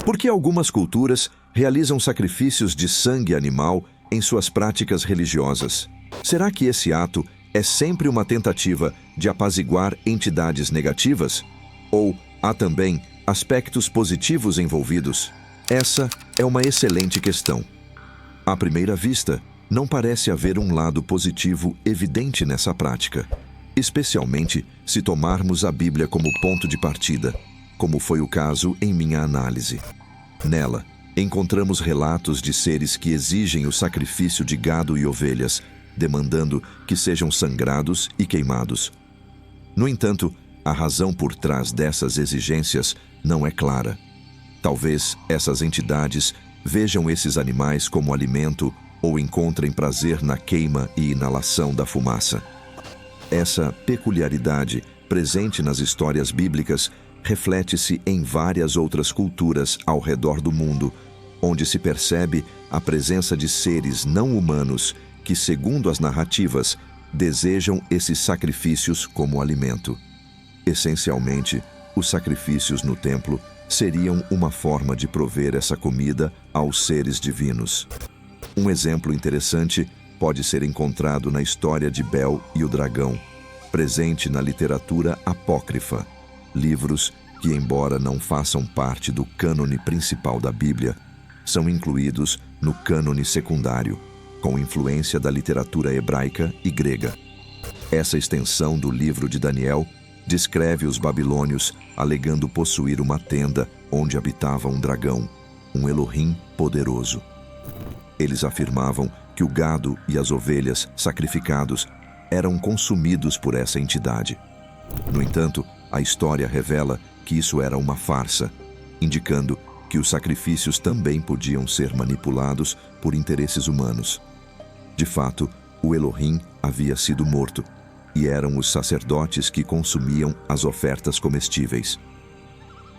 Por que algumas culturas realizam sacrifícios de sangue animal em suas práticas religiosas? Será que esse ato é sempre uma tentativa de apaziguar entidades negativas? Ou há também aspectos positivos envolvidos? Essa é uma excelente questão. À primeira vista, não parece haver um lado positivo evidente nessa prática, especialmente se tomarmos a Bíblia como ponto de partida, como foi o caso em minha análise. Nela, encontramos relatos de seres que exigem o sacrifício de gado e ovelhas, demandando que sejam sangrados e queimados. No entanto, a razão por trás dessas exigências não é clara. Talvez essas entidades vejam esses animais como alimento ou encontrem prazer na queima e inalação da fumaça. Essa peculiaridade, presente nas histórias bíblicas, reflete-se em várias outras culturas ao redor do mundo, onde se percebe a presença de seres não humanos que, segundo as narrativas, desejam esses sacrifícios como alimento. Essencialmente, os sacrifícios no templo seriam uma forma de prover essa comida aos seres divinos. Um exemplo interessante pode ser encontrado na história de Bel e o dragão, presente na literatura apócrifa, livros que, embora não façam parte do cânone principal da Bíblia, são incluídos no cânone secundário, com influência da literatura hebraica e grega. Essa extensão do livro de Daniel descreve os babilônios alegando possuir uma tenda onde habitava um dragão, um Elohim poderoso. Eles afirmavam que o gado e as ovelhas sacrificados eram consumidos por essa entidade. No entanto, a história revela que isso era uma farsa, indicando que os sacrifícios também podiam ser manipulados por interesses humanos. De fato, o Elohim havia sido morto, e eram os sacerdotes que consumiam as ofertas comestíveis.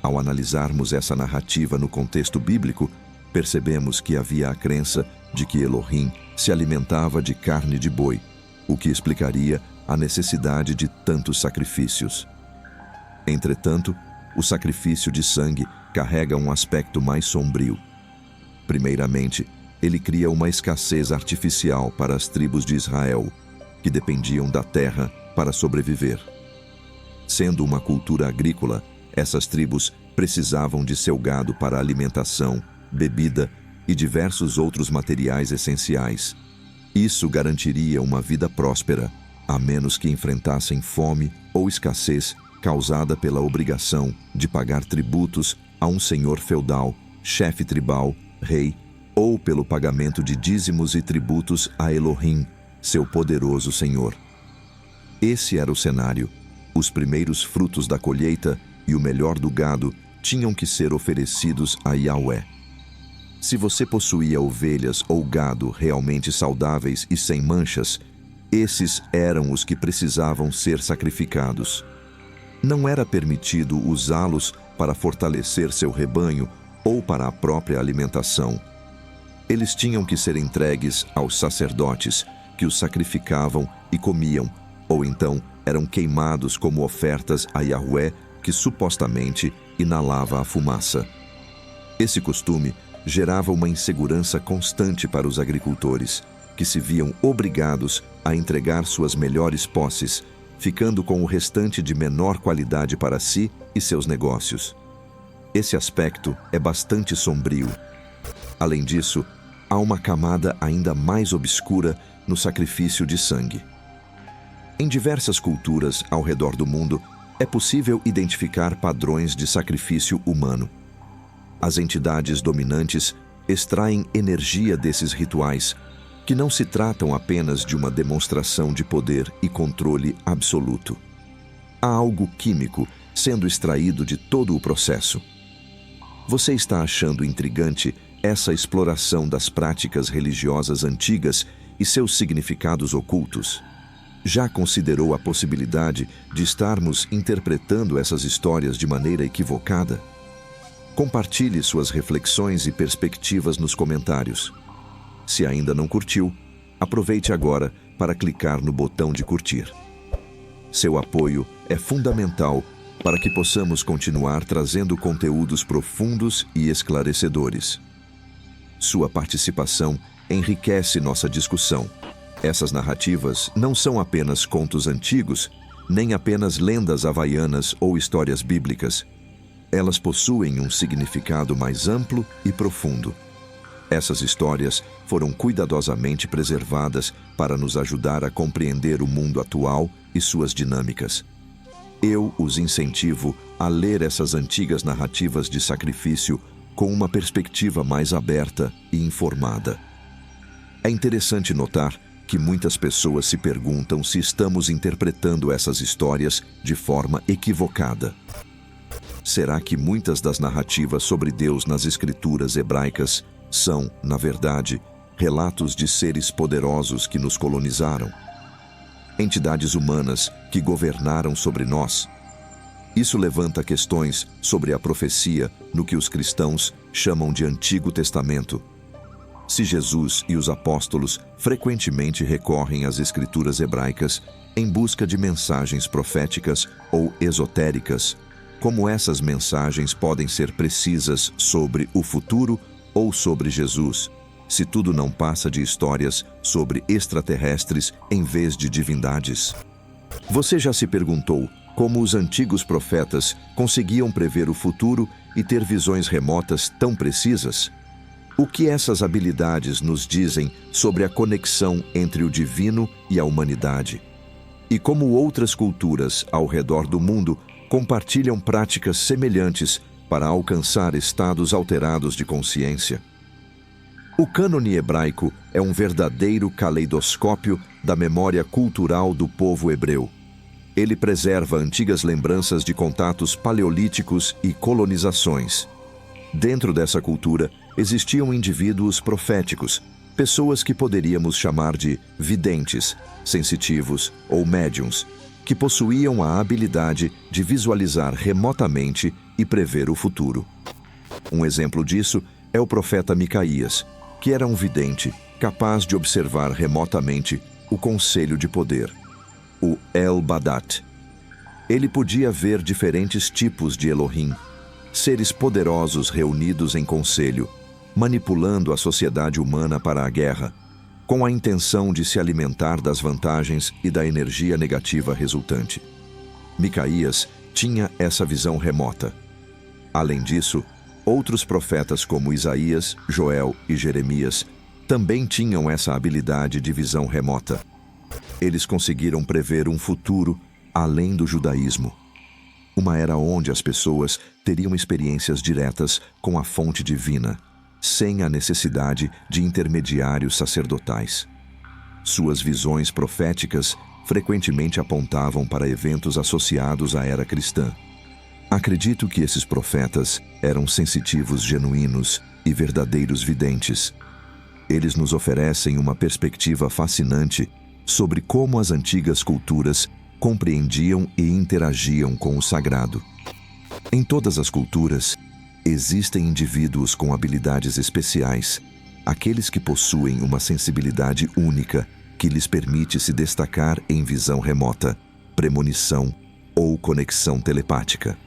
Ao analisarmos essa narrativa no contexto bíblico, percebemos que havia a crença de que Elohim se alimentava de carne de boi, o que explicaria a necessidade de tantos sacrifícios. Entretanto, o sacrifício de sangue carrega um aspecto mais sombrio. Primeiramente, ele cria uma escassez artificial para as tribos de Israel, que dependiam da terra para sobreviver. Sendo uma cultura agrícola, essas tribos precisavam de seu gado para alimentação, bebida e diversos outros materiais essenciais. Isso garantiria uma vida próspera, a menos que enfrentassem fome ou escassez causada pela obrigação de pagar tributos a um senhor feudal, chefe tribal, rei, ou pelo pagamento de dízimos e tributos a Elohim, seu poderoso senhor. Esse era o cenário. Os primeiros frutos da colheita e o melhor do gado tinham que ser oferecidos a Yahweh. Se você possuía ovelhas ou gado realmente saudáveis e sem manchas, esses eram os que precisavam ser sacrificados. Não era permitido usá-los para fortalecer seu rebanho ou para a própria alimentação. Eles tinham que ser entregues aos sacerdotes, que os sacrificavam e comiam, ou então eram queimados como ofertas a Yahweh, que supostamente inalava a fumaça. Esse costume gerava uma insegurança constante para os agricultores, que se viam obrigados a entregar suas melhores posses, ficando com o restante de menor qualidade para si e seus negócios. Esse aspecto é bastante sombrio. Além disso, há uma camada ainda mais obscura no sacrifício de sangue. Em diversas culturas ao redor do mundo, é possível identificar padrões de sacrifício humano. As entidades dominantes extraem energia desses rituais, que não se tratam apenas de uma demonstração de poder e controle absoluto. Há algo químico sendo extraído de todo o processo. Você está achando intrigante essa exploração das práticas religiosas antigas e seus significados ocultos? Já considerou a possibilidade de estarmos interpretando essas histórias de maneira equivocada? Compartilhe suas reflexões e perspectivas nos comentários. Se ainda não curtiu, aproveite agora para clicar no botão de curtir. Seu apoio é fundamental para que possamos continuar trazendo conteúdos profundos e esclarecedores. Sua participação enriquece nossa discussão. Essas narrativas não são apenas contos antigos, nem apenas lendas havaianas ou histórias bíblicas. Elas possuem um significado mais amplo e profundo. Essas histórias foram cuidadosamente preservadas para nos ajudar a compreender o mundo atual e suas dinâmicas. Eu os incentivo a ler essas antigas narrativas de sacrifício com uma perspectiva mais aberta e informada. É interessante notar que muitas pessoas se perguntam se estamos interpretando essas histórias de forma equivocada. Será que muitas das narrativas sobre Deus nas escrituras hebraicas são, na verdade, relatos de seres poderosos que nos colonizaram? Entidades humanas que governaram sobre nós? Isso levanta questões sobre a profecia no que os cristãos chamam de Antigo Testamento. Se Jesus e os apóstolos frequentemente recorrem às escrituras hebraicas em busca de mensagens proféticas ou esotéricas, como essas mensagens podem ser precisas sobre o futuro ou sobre Jesus, se tudo não passa de histórias sobre extraterrestres em vez de divindades? Você já se perguntou como os antigos profetas conseguiam prever o futuro e ter visões remotas tão precisas? O que essas habilidades nos dizem sobre a conexão entre o divino e a humanidade? E como outras culturas ao redor do mundo compartilham práticas semelhantes para alcançar estados alterados de consciência? O cânone hebraico é um verdadeiro caleidoscópio da memória cultural do povo hebreu. Ele preserva antigas lembranças de contatos paleolíticos e colonizações. Dentro dessa cultura, existiam indivíduos proféticos, pessoas que poderíamos chamar de videntes, sensitivos ou médiums, que possuíam a habilidade de visualizar remotamente e prever o futuro. Um exemplo disso é o profeta Micaías, que era um vidente capaz de observar remotamente o conselho de poder, o El-Badat. Ele podia ver diferentes tipos de Elohim, seres poderosos reunidos em conselho, manipulando a sociedade humana para a guerra, com a intenção de se alimentar das vantagens e da energia negativa resultante. Micaías tinha essa visão remota. Além disso, outros profetas como Isaías, Joel e Jeremias também tinham essa habilidade de visão remota. Eles conseguiram prever um futuro além do judaísmo. Uma era onde as pessoas teriam experiências diretas com a fonte divina, sem a necessidade de intermediários sacerdotais. Suas visões proféticas frequentemente apontavam para eventos associados à era cristã. Acredito que esses profetas eram sensitivos genuínos e verdadeiros videntes. Eles nos oferecem uma perspectiva fascinante sobre como as antigas culturas compreendiam e interagiam com o sagrado. Em todas as culturas, existem indivíduos com habilidades especiais, aqueles que possuem uma sensibilidade única que lhes permite se destacar em visão remota, premonição ou conexão telepática.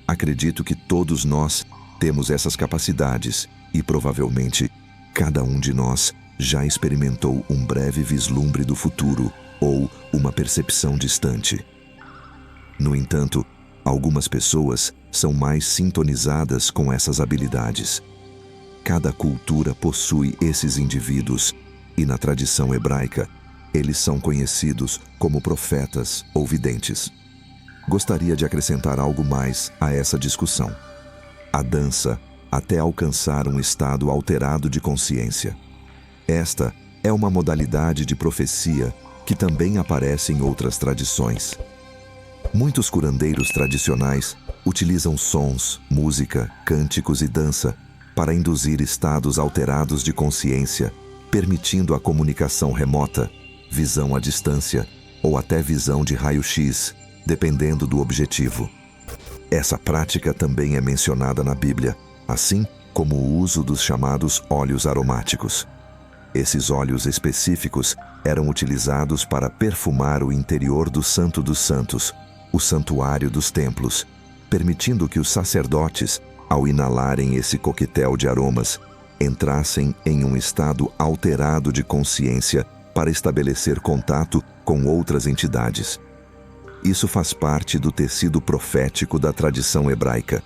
Acredito que todos nós temos essas capacidades e, provavelmente, cada um de nós já experimentou um breve vislumbre do futuro ou uma percepção distante. No entanto, algumas pessoas são mais sintonizadas com essas habilidades. Cada cultura possui esses indivíduos e, na tradição hebraica, eles são conhecidos como profetas ou videntes. Gostaria de acrescentar algo mais a essa discussão. A dança até alcançar um estado alterado de consciência. Esta é uma modalidade de profecia que também aparece em outras tradições. Muitos curandeiros tradicionais utilizam sons, música, cânticos e dança para induzir estados alterados de consciência, permitindo a comunicação remota, visão à distância ou até visão de raio-x, dependendo do objetivo. Essa prática também é mencionada na Bíblia, assim como o uso dos chamados óleos aromáticos. Esses óleos específicos eram utilizados para perfumar o interior do Santo dos Santos, o santuário dos templos, permitindo que os sacerdotes, ao inalarem esse coquetel de aromas, entrassem em um estado alterado de consciência para estabelecer contato com outras entidades. Isso faz parte do tecido profético da tradição hebraica.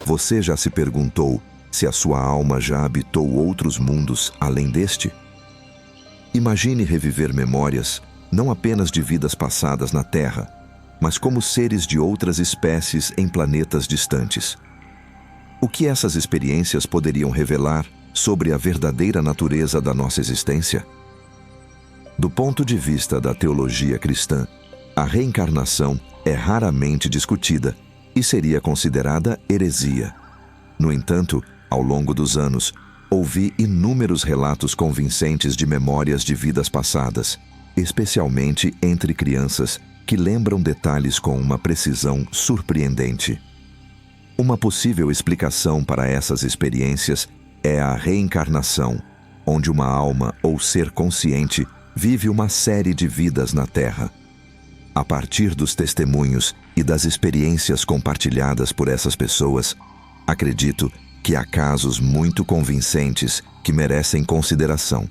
Você já se perguntou se a sua alma já habitou outros mundos além deste? Imagine reviver memórias, não apenas de vidas passadas na Terra, mas como seres de outras espécies em planetas distantes. O que essas experiências poderiam revelar sobre a verdadeira natureza da nossa existência? Do ponto de vista da teologia cristã, a reencarnação é raramente discutida e seria considerada heresia. No entanto, ao longo dos anos, ouvi inúmeros relatos convincentes de memórias de vidas passadas, especialmente entre crianças que lembram detalhes com uma precisão surpreendente. Uma possível explicação para essas experiências é a reencarnação, onde uma alma ou ser consciente vive uma série de vidas na Terra. A partir dos testemunhos e das experiências compartilhadas por essas pessoas, acredito que há casos muito convincentes que merecem consideração.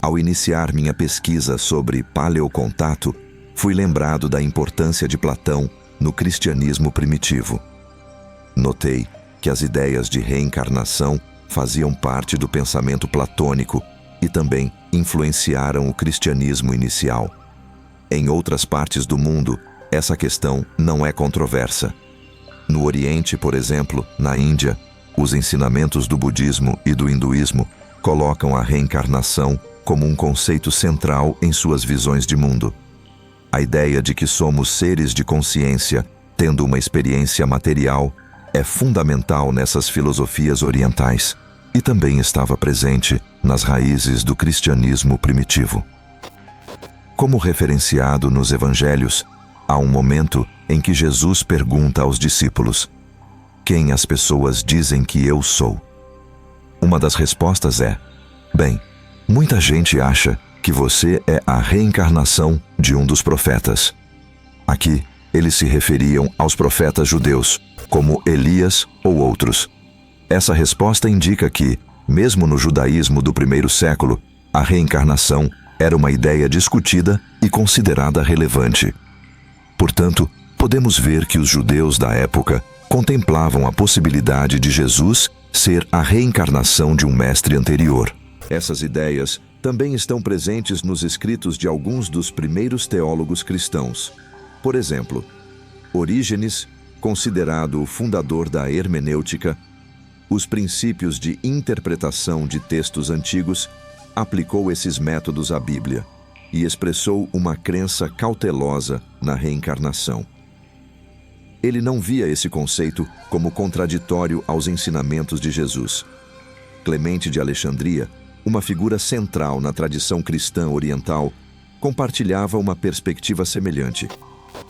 Ao iniciar minha pesquisa sobre paleocontato, fui lembrado da importância de Platão no cristianismo primitivo. Notei que as ideias de reencarnação faziam parte do pensamento platônico e também influenciaram o cristianismo inicial. Em outras partes do mundo, essa questão não é controversa. No Oriente, por exemplo, na Índia, os ensinamentos do budismo e do hinduísmo colocam a reencarnação como um conceito central em suas visões de mundo. A ideia de que somos seres de consciência, tendo uma experiência material, é fundamental nessas filosofias orientais e também estava presente nas raízes do cristianismo primitivo. Como referenciado nos evangelhos, há um momento em que Jesus pergunta aos discípulos: "Quem as pessoas dizem que eu sou?" Uma das respostas é: "Bem, muita gente acha que você é a reencarnação de um dos profetas." Aqui, eles se referiam aos profetas judeus, como Elias ou outros. Essa resposta indica que, mesmo no judaísmo do primeiro século, a reencarnação era uma ideia discutida e considerada relevante. Portanto, podemos ver que os judeus da época contemplavam a possibilidade de Jesus ser a reencarnação de um mestre anterior. Essas ideias também estão presentes nos escritos de alguns dos primeiros teólogos cristãos. Por exemplo, Orígenes, considerado o fundador da hermenêutica, os princípios de interpretação de textos antigos, aplicou esses métodos à Bíblia e expressou uma crença cautelosa na reencarnação. Ele não via esse conceito como contraditório aos ensinamentos de Jesus. Clemente de Alexandria, uma figura central na tradição cristã oriental, compartilhava uma perspectiva semelhante.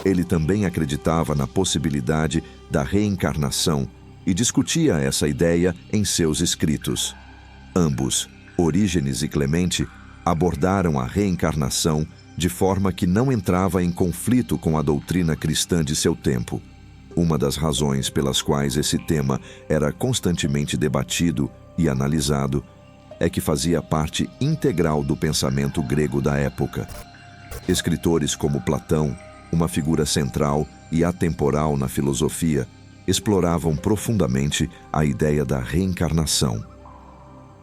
Ele também acreditava na possibilidade da reencarnação e discutia essa ideia em seus escritos. Ambos, Orígenes e Clemente, abordaram a reencarnação de forma que não entrava em conflito com a doutrina cristã de seu tempo. Uma das razões pelas quais esse tema era constantemente debatido e analisado é que fazia parte integral do pensamento grego da época. Escritores como Platão, uma figura central e atemporal na filosofia, exploravam profundamente a ideia da reencarnação.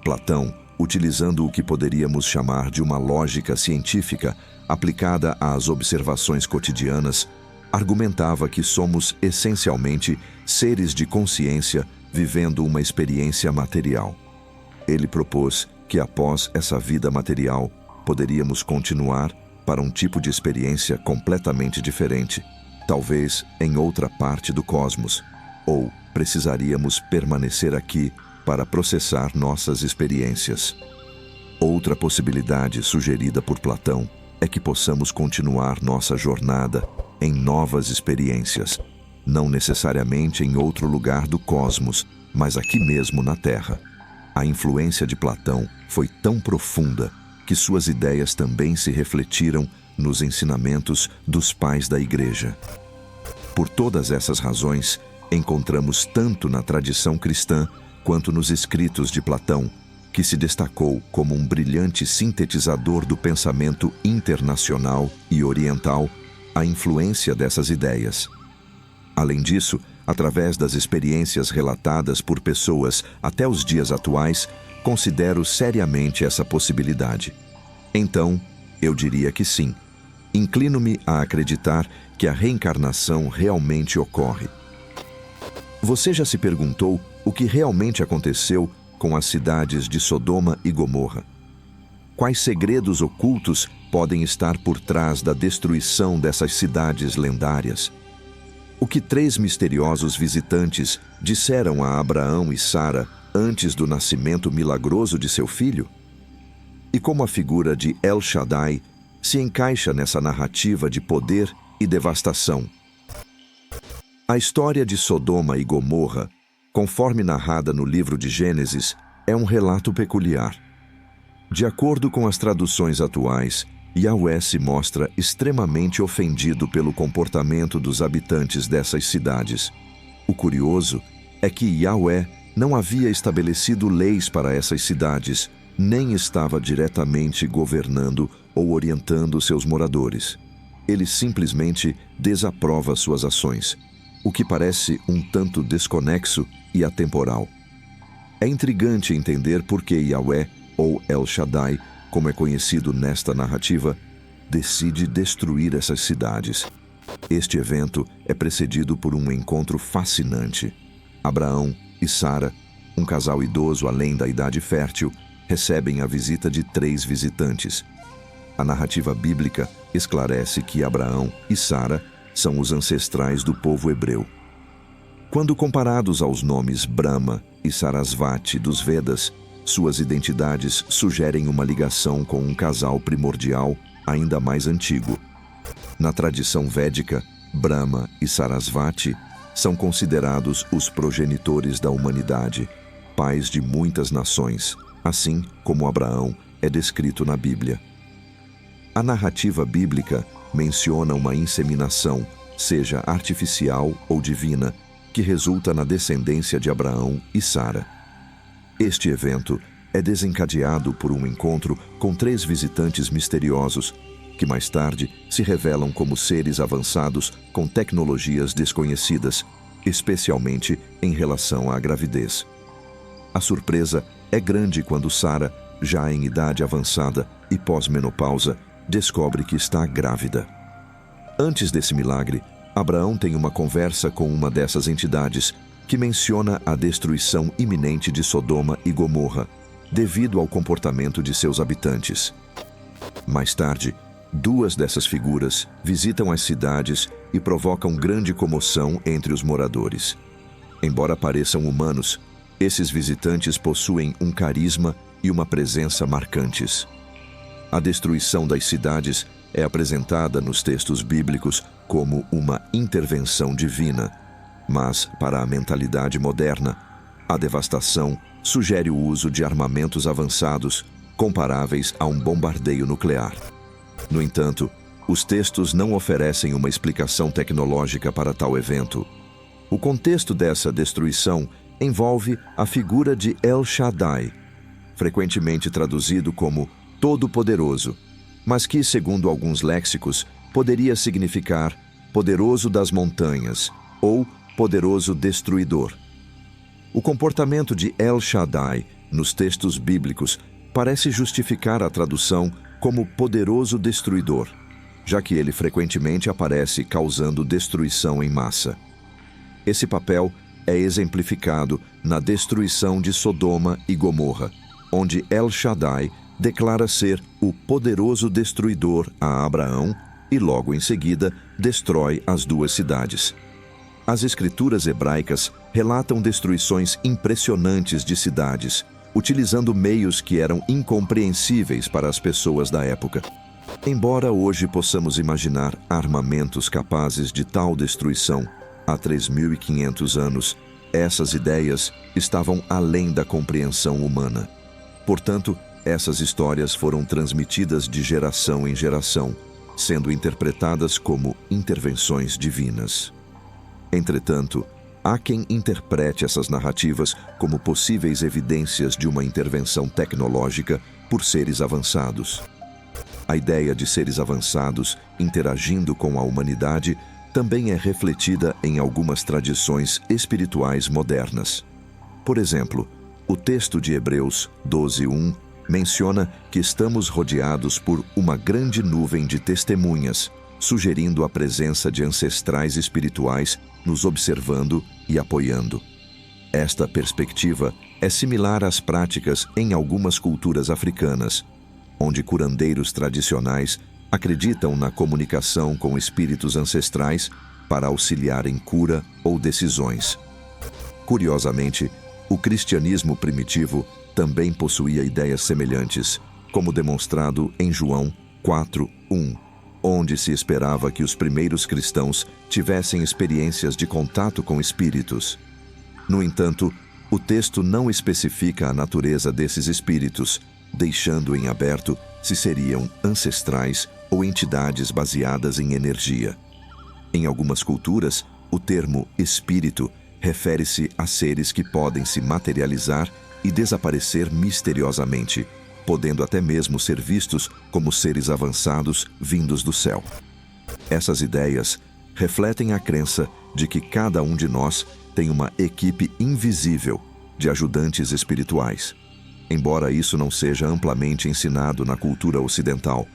Platão, utilizando o que poderíamos chamar de uma lógica científica aplicada às observações cotidianas, argumentava que somos essencialmente seres de consciência vivendo uma experiência material. Ele propôs que após essa vida material poderíamos continuar para um tipo de experiência completamente diferente, talvez em outra parte do cosmos, ou precisaríamos permanecer aqui para processar nossas experiências. Outra possibilidade sugerida por Platão é que possamos continuar nossa jornada em novas experiências, não necessariamente em outro lugar do cosmos, mas aqui mesmo na Terra. A influência de Platão foi tão profunda que suas ideias também se refletiram nos ensinamentos dos pais da Igreja. Por todas essas razões, encontramos tanto na tradição cristã quanto nos escritos de Platão, que se destacou como um brilhante sintetizador do pensamento internacional e oriental, a influência dessas ideias. Além disso, através das experiências relatadas por pessoas até os dias atuais, considero seriamente essa possibilidade. Então, eu diria que sim. Inclino-me a acreditar que a reencarnação realmente ocorre. Você já se perguntou o que realmente aconteceu com as cidades de Sodoma e Gomorra? Quais segredos ocultos podem estar por trás da destruição dessas cidades lendárias? O que 3 misteriosos visitantes disseram a Abraão e Sara antes do nascimento milagroso de seu filho? E como a figura de El Shaddai se encaixa nessa narrativa de poder e devastação? A história de Sodoma e Gomorra, conforme narrada no livro de Gênesis, é um relato peculiar. De acordo com as traduções atuais, Yahweh se mostra extremamente ofendido pelo comportamento dos habitantes dessas cidades. O curioso é que Yahweh não havia estabelecido leis para essas cidades, nem estava diretamente governando ou orientando seus moradores. Ele simplesmente desaprova suas ações, o que parece um tanto desconexo e atemporal. É intrigante entender por que Yahweh, ou El Shaddai, como é conhecido nesta narrativa, decide destruir essas cidades. Este evento é precedido por um encontro fascinante. Abraão e Sara, um casal idoso além da idade fértil, recebem a visita de 3 visitantes. A narrativa bíblica esclarece que Abraão e Sara são os ancestrais do povo hebreu. Quando comparados aos nomes Brahma e Sarasvati dos Vedas, suas identidades sugerem uma ligação com um casal primordial ainda mais antigo. Na tradição védica, Brahma e Sarasvati são considerados os progenitores da humanidade, pais de muitas nações, assim como Abraão é descrito na Bíblia. A narrativa bíblica menciona uma inseminação, seja artificial ou divina, que resulta na descendência de Abraão e Sara. Este evento é desencadeado por um encontro com 3 visitantes misteriosos, que mais tarde se revelam como seres avançados com tecnologias desconhecidas, especialmente em relação à gravidez. A surpresa é grande quando Sara, já em idade avançada e pós-menopausa, descobre que está grávida. Antes desse milagre, Abraão tem uma conversa com uma dessas entidades, que menciona a destruição iminente de Sodoma e Gomorra, devido ao comportamento de seus habitantes. Mais tarde, 2 dessas figuras visitam as cidades e provocam grande comoção entre os moradores. Embora pareçam humanos, esses visitantes possuem um carisma e uma presença marcantes. A destruição das cidades é apresentada nos textos bíblicos como uma intervenção divina, mas, para a mentalidade moderna, a devastação sugere o uso de armamentos avançados, comparáveis a um bombardeio nuclear. No entanto, os textos não oferecem uma explicação tecnológica para tal evento. O contexto dessa destruição envolve a figura de El Shaddai, frequentemente traduzido como Todo-Poderoso, mas que, segundo alguns léxicos, poderia significar Poderoso das Montanhas ou Poderoso Destruidor. O comportamento de El Shaddai nos textos bíblicos parece justificar a tradução como Poderoso Destruidor, já que ele frequentemente aparece causando destruição em massa. Esse papel é exemplificado na destruição de Sodoma e Gomorra, onde El Shaddai declara ser o poderoso destruidor a Abraão e logo em seguida destrói as 2 cidades. As escrituras hebraicas relatam destruições impressionantes de cidades, utilizando meios que eram incompreensíveis para as pessoas da época. Embora hoje possamos imaginar armamentos capazes de tal destruição, há 3.500 anos, essas ideias estavam além da compreensão humana. Portanto, essas histórias foram transmitidas de geração em geração, sendo interpretadas como intervenções divinas. Entretanto, há quem interprete essas narrativas como possíveis evidências de uma intervenção tecnológica por seres avançados. A ideia de seres avançados interagindo com a humanidade também é refletida em algumas tradições espirituais modernas. Por exemplo, o texto de Hebreus 12:1 menciona que estamos rodeados por uma grande nuvem de testemunhas, sugerindo a presença de ancestrais espirituais nos observando e apoiando. Esta perspectiva é similar às práticas em algumas culturas africanas, onde curandeiros tradicionais acreditam na comunicação com espíritos ancestrais para auxiliar em cura ou decisões. Curiosamente, o cristianismo primitivo também possuía ideias semelhantes, como demonstrado em João 4:1, onde se esperava que os primeiros cristãos tivessem experiências de contato com espíritos. No entanto, o texto não especifica a natureza desses espíritos, deixando em aberto se seriam ancestrais ou entidades baseadas em energia. Em algumas culturas, o termo espírito refere-se a seres que podem se materializar e desaparecer misteriosamente, podendo até mesmo ser vistos como seres avançados vindos do céu. Essas ideias refletem a crença de que cada um de nós tem uma equipe invisível de ajudantes espirituais. Embora isso não seja amplamente ensinado na cultura ocidental,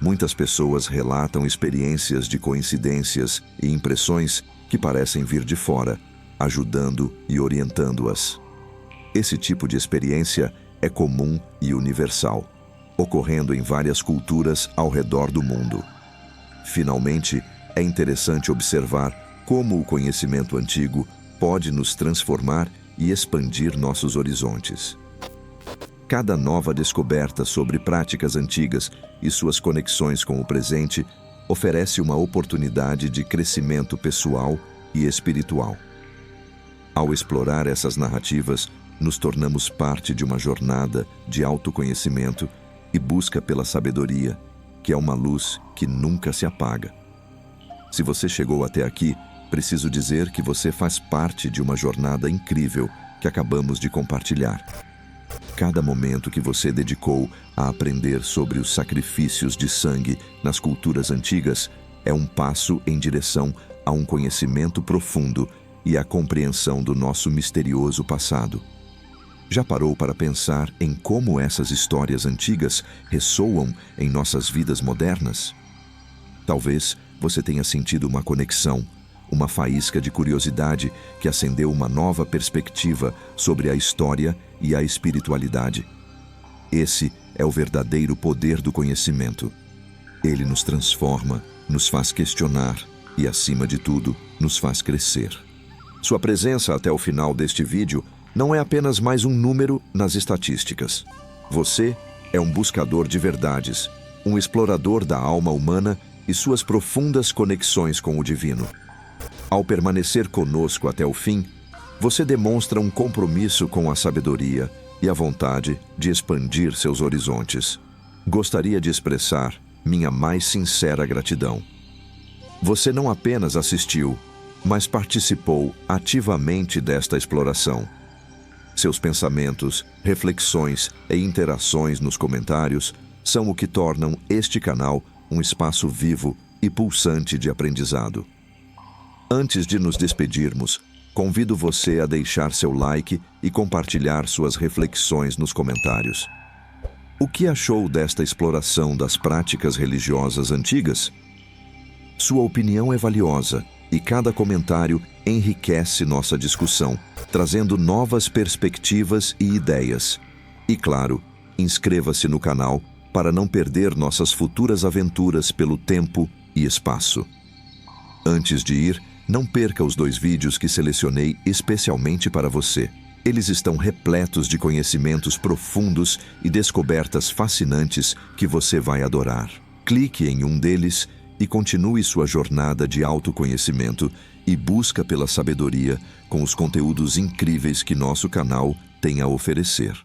muitas pessoas relatam experiências de coincidências e impressões que parecem vir de fora, ajudando e orientando-as. Esse tipo de experiência é comum e universal, ocorrendo em várias culturas ao redor do mundo. Finalmente, é interessante observar como o conhecimento antigo pode nos transformar e expandir nossos horizontes. Cada nova descoberta sobre práticas antigas e suas conexões com o presente oferece uma oportunidade de crescimento pessoal e espiritual. Ao explorar essas narrativas, nos tornamos parte de uma jornada de autoconhecimento e busca pela sabedoria, que é uma luz que nunca se apaga. Se você chegou até aqui, preciso dizer que você faz parte de uma jornada incrível que acabamos de compartilhar. Cada momento que você dedicou a aprender sobre os sacrifícios de sangue nas culturas antigas é um passo em direção a um conhecimento profundo e à compreensão do nosso misterioso passado. Já parou para pensar em como essas histórias antigas ressoam em nossas vidas modernas? Talvez você tenha sentido uma conexão, uma faísca de curiosidade que acendeu uma nova perspectiva sobre a história e a espiritualidade. Esse é o verdadeiro poder do conhecimento. Ele nos transforma, nos faz questionar e, acima de tudo, nos faz crescer. Sua presença até o final deste vídeo não é apenas mais um número nas estatísticas. Você é um buscador de verdades, um explorador da alma humana e suas profundas conexões com o divino. Ao permanecer conosco até o fim, você demonstra um compromisso com a sabedoria e a vontade de expandir seus horizontes. Gostaria de expressar minha mais sincera gratidão. Você não apenas assistiu, mas participou ativamente desta exploração. Seus pensamentos, reflexões e interações nos comentários são o que tornam este canal um espaço vivo e pulsante de aprendizado. Antes de nos despedirmos, convido você a deixar seu like e compartilhar suas reflexões nos comentários. O que achou desta exploração das práticas religiosas antigas? Sua opinião é valiosa e cada comentário enriquece nossa discussão, trazendo novas perspectivas e ideias. E claro, inscreva-se no canal para não perder nossas futuras aventuras pelo tempo e espaço. Antes de ir, não perca os 2 vídeos que selecionei especialmente para você. Eles estão repletos de conhecimentos profundos e descobertas fascinantes que você vai adorar. Clique em um deles e continue sua jornada de autoconhecimento e busca pela sabedoria com os conteúdos incríveis que nosso canal tem a oferecer.